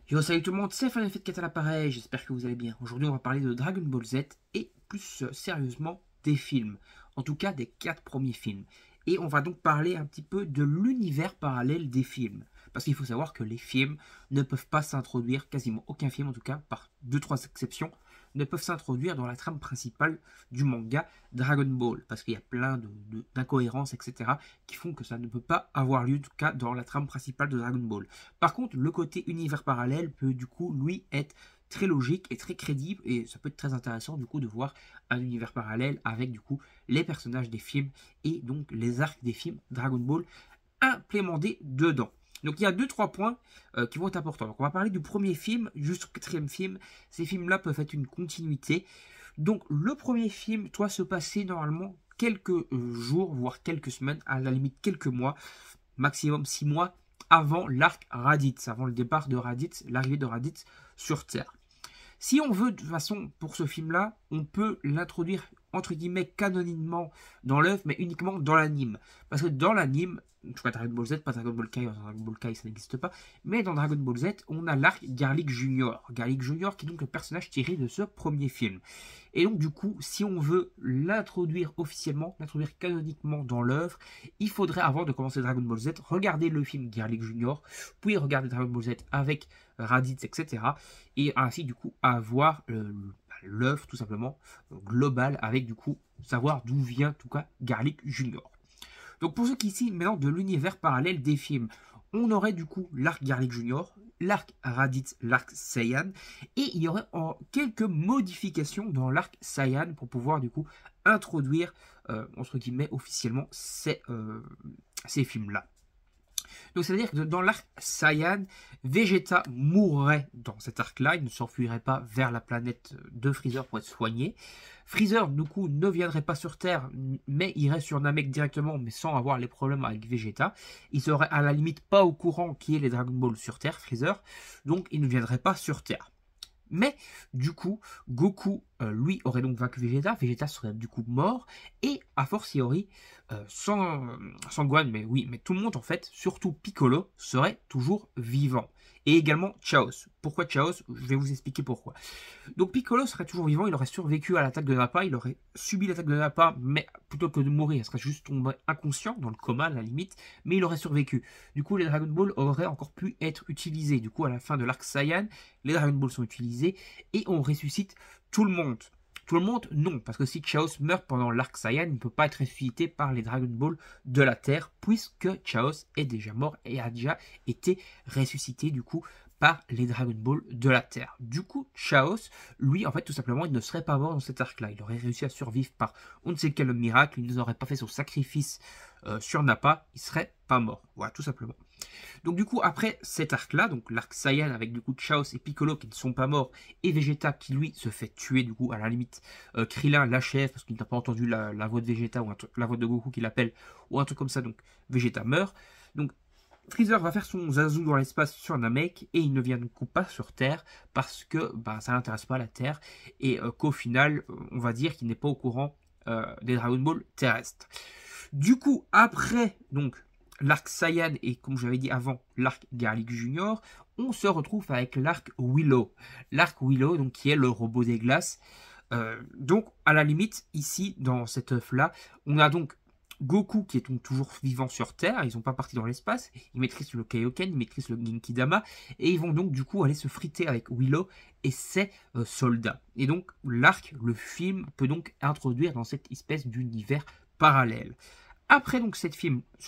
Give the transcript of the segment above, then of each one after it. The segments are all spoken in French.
Yo, salut tout le monde, c'est Final Fate à l'appareil, j'espère que vous allez bien. Aujourd'hui, on va parler de Dragon Ball Z et plus sérieusement des films. En tout cas, des 4 premiers films. Et on va donc parler un petit peu de l'univers parallèle des films. Parce qu'il faut savoir que les films ne peuvent pas s'introduire, quasiment aucun film en tout cas, par 2-3 exceptions, ne peuvent s'introduire dans la trame principale du manga Dragon Ball. Parce qu'il y a plein d'incohérences, etc. qui font que ça ne peut pas avoir lieu, en tout cas, dans la trame principale de Dragon Ball. Par contre, le côté univers parallèle peut du coup, lui, être très logique et très crédible, et ça peut être très intéressant du coup de voir un univers parallèle avec du coup les personnages des films et donc les arcs des films Dragon Ball implémentés dedans. Donc il y a 2-3 points qui vont être importants. Donc on va parler du premier film jusqu'au quatrième film. Ces films-là peuvent être une continuité. Donc le premier film doit se passer normalement quelques jours, voire quelques semaines, à la limite quelques mois, maximum 6 mois avant l'arc Raditz, avant le départ de Raditz, l'arrivée de Raditz sur Terre. Si on veut, de toute façon, pour ce film-là, on peut l'introduire, entre guillemets, canoniquement dans l'œuvre, mais uniquement dans l'anime. Parce que dans l'anime, je crois Dragon Ball Z, pas Dragon Ball Kai, Dragon Ball Kai, ça n'existe pas, mais dans Dragon Ball Z, on a l'arc Garlic Junior. Garlic Junior qui est donc le personnage tiré de ce premier film. Et donc, du coup, si on veut l'introduire officiellement, l'introduire canoniquement dans l'œuvre, il faudrait, avant de commencer Dragon Ball Z, regarder le film Garlic Junior, puis regarder Dragon Ball Z avec Raditz, etc. Et ainsi, du coup, avoir l'œuvre, tout simplement, globale, avec, du coup, savoir d'où vient, en tout cas, Garlic Junior. Donc, pour ceux qui ici, maintenant, de l'univers parallèle des films, on aurait, du coup, l'arc Garlic Junior, l'arc Raditz, l'arc Saiyan, et il y aurait quelques modifications dans l'arc Saiyan pour pouvoir, du coup, introduire, entre guillemets, officiellement, ces films-là. Donc c'est-à-dire que dans l'arc Saiyan, Vegeta mourrait dans cet arc-là, il ne s'enfuirait pas vers la planète de Freezer pour être soigné. Freezer, du coup, ne viendrait pas sur Terre, mais irait sur Namek directement, mais sans avoir les problèmes avec Vegeta. Il serait à la limite pas au courant qu'il y ait les Dragon Ball sur Terre, Freezer, donc il ne viendrait pas sur Terre. Mais du coup, Goku, lui, aurait donc vaincu Vegeta. Vegeta serait du coup mort. Et a fortiori, sans Gohan, mais oui, mais tout le monde en fait, surtout Piccolo, serait toujours vivant. Et également Chaos. Pourquoi Chaos? Je vais vous expliquer pourquoi. Donc Piccolo serait toujours vivant, il aurait survécu à l'attaque de Nappa, il aurait subi l'attaque de Nappa, mais plutôt que de mourir, il serait juste tombé inconscient, dans le coma à la limite, mais il aurait survécu. Du coup, les Dragon Ball auraient encore pu être utilisés. Du coup, à la fin de l'arc Saiyan, les Dragon Ball sont utilisés et on ressuscite tout le monde. Tout le monde, non, parce que si Chaos meurt pendant l'arc Saiyan, il ne peut pas être ressuscité par les Dragon Ball de la Terre, puisque Chaos est déjà mort et a déjà été ressuscité, du coup, par les Dragon Ball de la Terre. Du coup, Chaos, lui, en fait, tout simplement, il ne serait pas mort dans cet arc-là. Il aurait réussi à survivre par on ne sait quel miracle, il n'aurait pas fait son sacrifice sur Nappa, il serait pas mort. Voilà, tout simplement. Donc du coup, après cet arc-là, donc l'arc Saiyan avec du coup Chaos et Piccolo qui ne sont pas morts, et Vegeta qui lui se fait tuer du coup à la limite, Krillin l'achève parce qu'il n'a pas entendu la voix de Vegeta ou la voix de Goku qui l'appelle, ou un truc comme ça, donc Vegeta meurt. Donc Freezer va faire son Zazu dans l'espace sur Namek et il ne vient du coup pas sur Terre parce que ça n'intéresse pas la Terre et qu'au final, on va dire qu'il n'est pas au courant des Dragon Ball terrestres. Du coup, après donc l'arc Saiyan et comme j'avais dit avant, l'arc Garlic Junior, on se retrouve avec l'arc Willow. L'arc Willow, donc qui est le robot des glaces. Donc, à la limite, ici, dans cette œuvre-là, on a donc Goku qui est donc toujours vivant sur Terre, ils sont pas partis dans l'espace, ils maîtrisent le Kaioken, ils maîtrisent le Genki-Dama, et ils vont donc du coup aller se friter avec Willow et ses soldats. Et donc l'arc, le film, peut donc introduire dans cette espèce d'univers parallèle. Après donc ce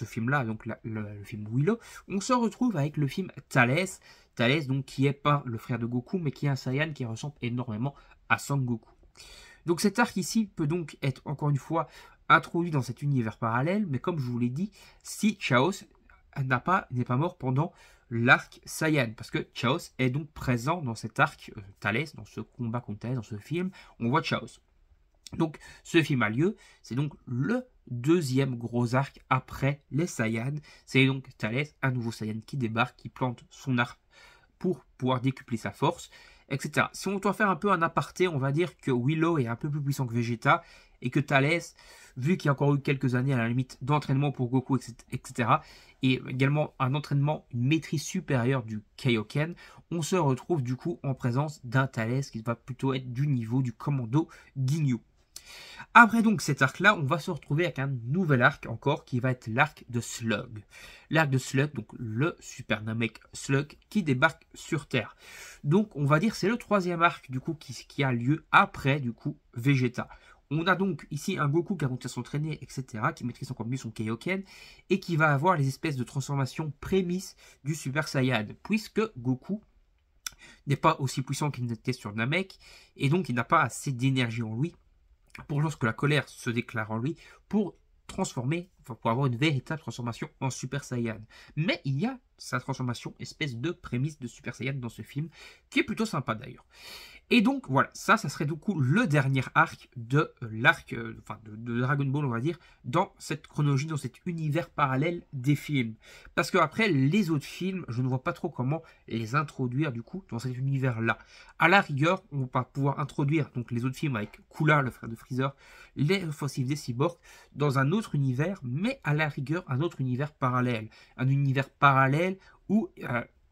film-là, donc le film Willow, on se retrouve avec le film Thalès. Thalès donc qui est pas le frère de Goku, mais qui est un Saiyan qui ressemble énormément à Sangoku. Donc cet arc ici peut donc être encore une fois introduit dans cet univers parallèle, mais comme je vous l'ai dit, si Chaos n'est pas mort pendant l'arc Saiyan, parce que Chaos est donc présent dans cet arc Thalès, dans ce combat contre Thalès, dans ce film, on voit Chaos. Donc ce film a lieu, c'est donc le deuxième gros arc après les Saiyans, c'est donc Thalès, un nouveau Saiyan qui débarque, qui plante son arc pour pouvoir décupler sa force, etc. Si on doit faire un peu un aparté, on va dire que Willow est un peu plus puissant que Vegeta, et que Thalès, vu qu'il y a encore eu quelques années à la limite d'entraînement pour Goku, etc., et également un entraînement, une maîtrise supérieure du Kaioken, on se retrouve du coup en présence d'un Thalès qui va plutôt être du niveau du commando Ginyu. Après donc cet arc-là, on va se retrouver avec un nouvel arc encore qui va être l'arc de Slug. L'arc de Slug, donc le Super Namek Slug qui débarque sur Terre. Donc on va dire c'est le troisième arc du coup qui a lieu après du coup Vegeta. On a donc ici un Goku qui a continué à s'entraîner, etc., qui maîtrise encore mieux son Kaioken, et qui va avoir les espèces de transformations prémices du Super Saiyan, puisque Goku n'est pas aussi puissant qu'il n'était sur Namek, et donc il n'a pas assez d'énergie en lui pour lorsque la colère se déclare en lui, pour transformer, enfin pour avoir une véritable transformation en Super Saiyan. Mais il y a sa transformation, espèce de prémisse de Super Saiyan dans ce film, qui est plutôt sympa d'ailleurs. Et donc voilà, ça serait du coup le dernier arc de l'arc, de Dragon Ball, on va dire, dans cette chronologie, dans cet univers parallèle des films. Parce que après les autres films, je ne vois pas trop comment les introduire du coup dans cet univers-là. À la rigueur, on va pouvoir introduire donc les autres films avec Cooler, le frère de Freezer, les Offensives des Cyborgs, dans un autre univers, mais à la rigueur un autre univers parallèle. Un univers parallèle où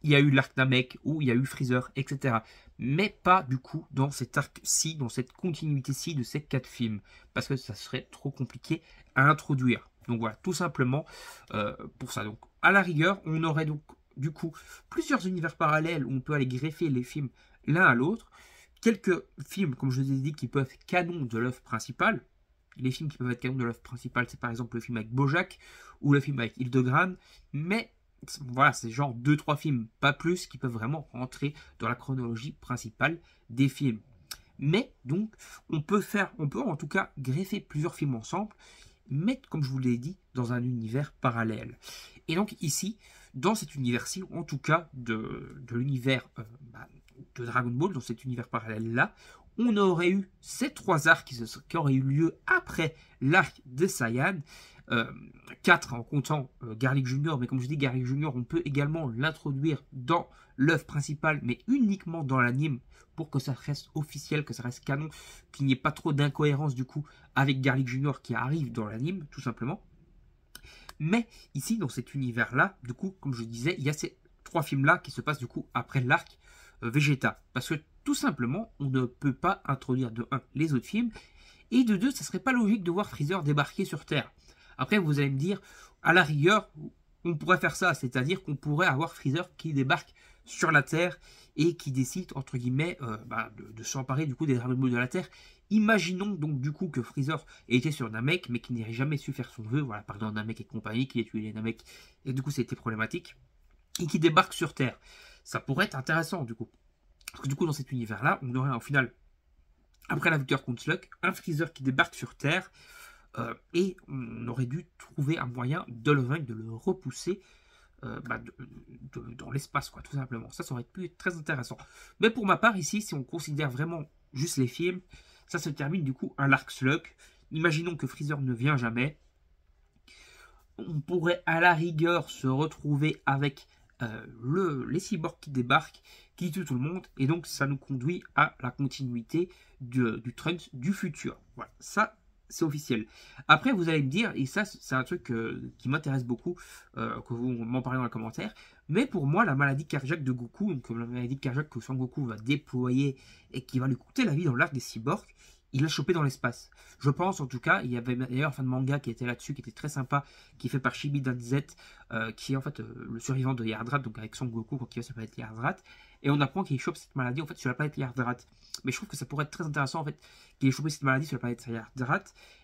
il y a eu l'arc Namek, où il y a eu Freezer, etc. Mais pas du coup dans cet arc-ci, dans cette continuité-ci de ces 4 films. Parce que ça serait trop compliqué à introduire. Donc voilà, tout simplement pour ça. Donc à la rigueur, on aurait donc du coup plusieurs univers parallèles où on peut aller greffer les films l'un à l'autre. Quelques films, comme je vous ai dit, qui peuvent être canon de l'œuvre principale. Les films qui peuvent être canon de l'œuvre principale, c'est par exemple le film avec Bojack ou le film avec Hildegrand. Mais voilà, c'est genre 2-3 films, pas plus, qui peuvent vraiment rentrer dans la chronologie principale des films. Mais donc, on peut en tout cas greffer plusieurs films ensemble, mais comme je vous l'ai dit, dans un univers parallèle. Et donc ici, dans cet univers-ci, en tout cas de l'univers de Dragon Ball, dans cet univers parallèle-là, on aurait eu ces 3 arcs qui auraient eu lieu après l'arc des Saiyans, 4 en comptant Garlic Junior, mais comme je dis Garlic Junior, on peut également l'introduire dans l'œuvre principale, mais uniquement dans l'anime, pour que ça reste officiel, que ça reste canon, qu'il n'y ait pas trop d'incohérence du coup avec Garlic Junior qui arrive dans l'anime, tout simplement. Mais ici, dans cet univers-là, du coup, comme je disais, il y a ces 3 films-là qui se passent du coup après l'arc Vegeta. Parce que tout simplement, on ne peut pas introduire de 1 les autres films, et de 2, ça serait pas logique de voir Freezer débarquer sur Terre. Après, vous allez me dire, à la rigueur, on pourrait faire ça, c'est-à-dire qu'on pourrait avoir Freezer qui débarque sur la Terre et qui décide, entre guillemets, de s'emparer du coup des Dragon Ball de la Terre. Imaginons donc du coup que Freezer était sur Namek, mais qu'il n'aurait jamais su faire son vœu, voilà, pardon, Namek et compagnie, qu'il ait tué les Namek, et du coup c'était problématique, et qui débarque sur Terre. Ça pourrait être intéressant du coup. Parce que du coup, dans cet univers-là, on aurait en final, après la victoire contre Slug, un Freezer qui débarque sur Terre, et on aurait dû trouver un moyen de le vaincre, de le repousser dans l'espace, quoi, tout simplement. Ça aurait pu être très intéressant. Mais pour ma part, ici, si on considère vraiment juste les films, ça se termine du coup à l'arc Slug. Imaginons que Freezer ne vient jamais. On pourrait à la rigueur se retrouver avec les cyborgs qui débarquent, qui tuent tout le monde, et donc ça nous conduit à la continuité du Trunks du futur. Voilà, ça c'est officiel. Après vous allez me dire, et ça c'est un truc qui m'intéresse beaucoup, que vous m'en parlez dans les commentaires, mais pour moi la maladie cardiaque de Goku, donc la maladie cardiaque que Son Goku va déployer et qui va lui coûter la vie dans l'arc des cyborgs, il l'a chopé dans l'espace. Je pense en tout cas, il y avait d'ailleurs un fan de manga qui était là-dessus, qui était très sympa, qui est fait par Chibi Danzet, qui est en fait le survivant de Yardrat, donc avec Son Goku quand il va sur la planète Yardrat, et on apprend qu'il chope cette maladie en fait sur la planète Yardrat. Mais je trouve que ça pourrait être très intéressant en fait qu'il ait chopé cette maladie sur la planète Yardrat,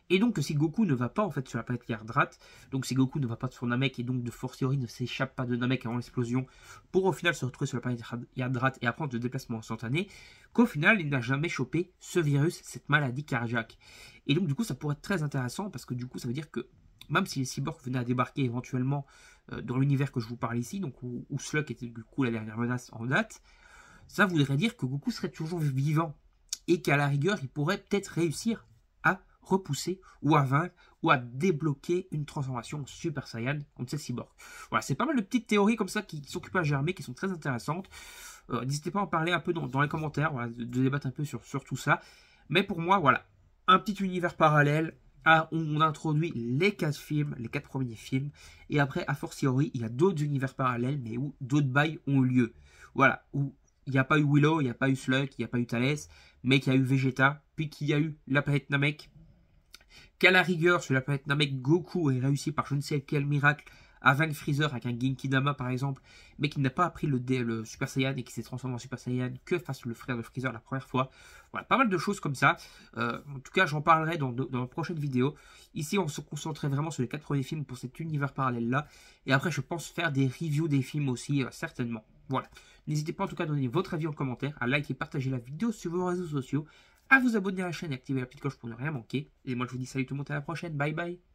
et donc si Goku ne va pas en fait sur la planète Yardrat, donc si Goku ne va pas sur Namek et donc de fortiori ne s'échappe pas de Namek avant l'explosion, pour au final se retrouver sur la planète Yardrat et apprendre le déplacement instantané, qu'au final il n'a jamais chopé ce virus, cette maladie cardiaque. Et donc du coup ça pourrait être très intéressant parce que du coup ça veut dire que même si les cyborgs venaient à débarquer éventuellement dans l'univers que je vous parle ici, donc où Slug était du coup la dernière menace en date, ça voudrait dire que Goku serait toujours vivant et qu'à la rigueur il pourrait peut-être réussir à repousser ou à vaincre ou à débloquer une transformation en Super Saiyan contre ces cyborgs. Voilà, c'est pas mal de petites théories comme ça qui s'occupent à germer, qui sont très intéressantes. N'hésitez pas à en parler un peu dans les commentaires, voilà, de débattre un peu sur tout ça. Mais pour moi, voilà, un petit univers parallèle. On introduit les 4 films, les 4 premiers films, et après, a fortiori, il y a d'autres univers parallèles, mais où d'autres bails ont eu lieu. Voilà, où il n'y a pas eu Willow, il n'y a pas eu Slug, il n'y a pas eu Thales, mais qu'il y a eu Vegeta, puis qu'il y a eu la planète Namek, qu'à la rigueur, sur la planète Namek, Goku est réussi par je ne sais quel miracle à vaincre Freezer avec un Genki Dama par exemple, mais qui n'a pas appris le Super Saiyan et qui s'est transformé en Super Saiyan que face le frère de Freezer la première fois. Voilà, pas mal de choses comme ça. En tout cas, j'en parlerai dans la prochaine vidéo. Ici, on se concentrait vraiment sur les 4 premiers films pour cet univers parallèle-là. Et après, je pense faire des reviews des films aussi, certainement. Voilà. N'hésitez pas en tout cas à donner votre avis en commentaire, à liker et partager la vidéo sur vos réseaux sociaux, à vous abonner à la chaîne et activer la petite cloche pour ne rien manquer. Et moi, je vous dis salut tout le monde, à la prochaine. Bye bye.